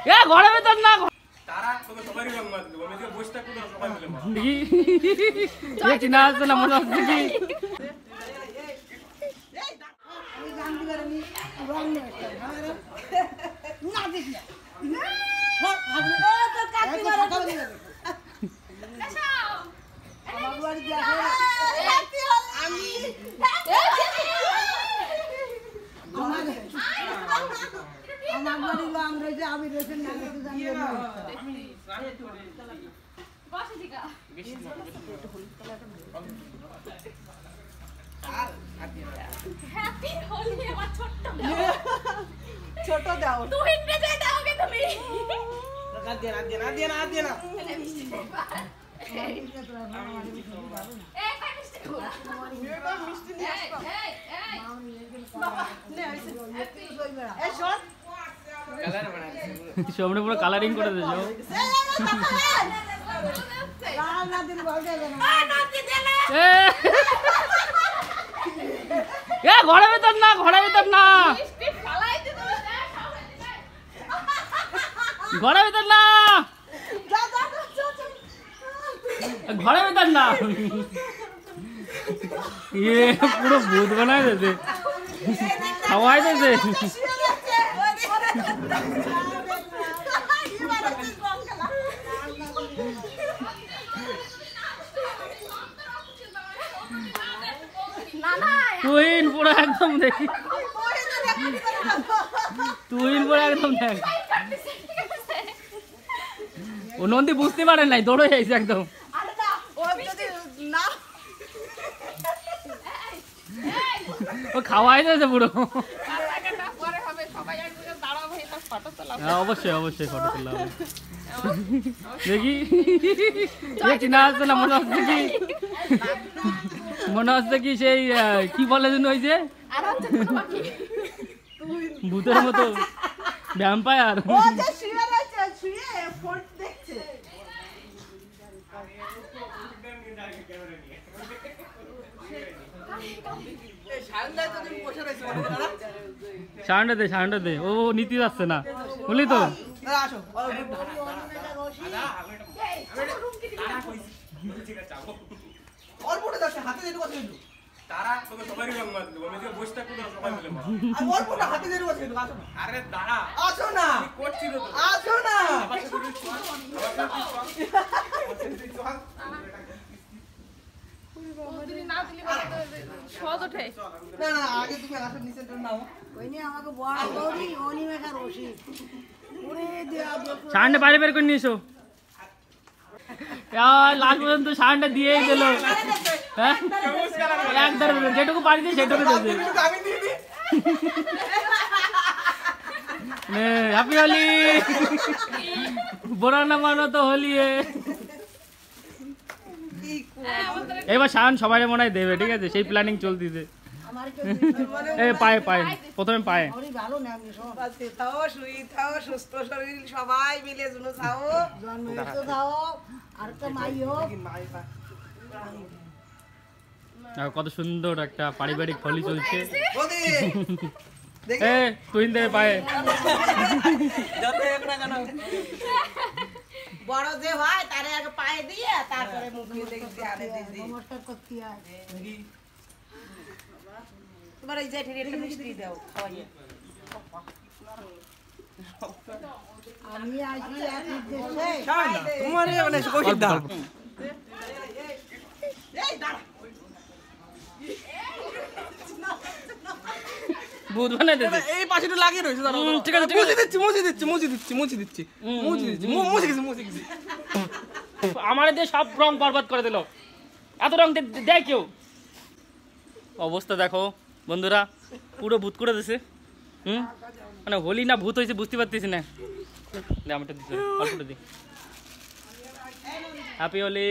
এ ঘরের ভেতর না তারা তোকে সবারই রং মার দেবো আমি যে বসটা করে সবাই মিলে মার দেখি চিনা আসছে না মনে হচ্ছে কি আমি গান দিবার আমি রং নেই না দেখি না তো কাকি মারা চলে যাবে আমার বাড়ি দেখো আমি আমার বাড়ি আমরা যে আমি রেশন না করতে জানি না আমি বসে দিকা হ্যাপি হোলি আমার ছোট দাও তুই ইংরেজি দাওগে তুমি না দিয়ে না সামনে পুরো কালারিং করে দিয়েছো এ ঘরের ভেতর না ঘরের ভেতর না ঘরের ভেতর না ঘরের ভেতর না ये পুরো ভূত বানায় দিয়েছে খাওয়াই দিয়েছে তুহিন পুরো একদম দেখি তুহিন পুরো একদম দেখ ও নন্দী বুঝতে পারে নাই দৌড়ে যাইছে একদম ও খাওয়াই দিয়েছে পুরো অবশ্যই অবশ্যই ফটো তুললাম দেখি চিনা আসছে না মনে হচ্ছে কি সেই কি বলে যেন ওই যে ভূতের মতো ভ্যাম্পায়ার সাউন্ডটা দে ও নীতি যাচ্ছে না বুঝলি তো তারা তোকে সবারই রং মার দেবো আমি যে বসটা করে সবাই মিলে মার আরে দাঁড়া আসো না করছি তো আসো না সাউন্ডটা বাইরে বের করে নিয়ে এসো লাস্ট পর্যন্ত সাউন্ডটা দিয়েই দিল হ্যাঁ একদম যেটুকু পারি দিয়ে সেটুকু দিয়েছে হ্যাপি হোলি বুরা না মানো তো হোলি এবার সাউন্ড সবাই মনে হয় দেবে ঠিক আছে সেই প্ল্যানিং চলতেছে পায়ে পায়ে প্রথমে পায়ে সুস্থ শরীর সবাই মিলে কত সুন্দর একটা পারিবারিক হোলি চলছে তুই দেবে পায়ে বড় যে হয় তারে আগে পায়ে দিয়ে তারপরে মুখে দেখতে আরে দিদি নমস্কার করতে হয় তোমার এই জেঠির একটা মিষ্টি দাও খাওয়াইয়ে আমি আসি এক উদ্দেশ্যে তোমার মানে কৌশিক দাও এই দাঁড়া ভূত বানাই দিয়েছে এই পাশেটা লাগিয়ে রয়েছে ঠিক আছে মুছি দিচ্ছি আমার দিয়ে সব রং বরবাদ করে দিল এত রং দেয় কেউ অবস্থা দেখো বন্ধুরা পুরো ভূত করে দিছে মানে হোলি না ভূত হয়েছে বুঝতে পারতেছি না আমারটা দিচ্ছে অল্পটা দিই হ্যাপি হোলি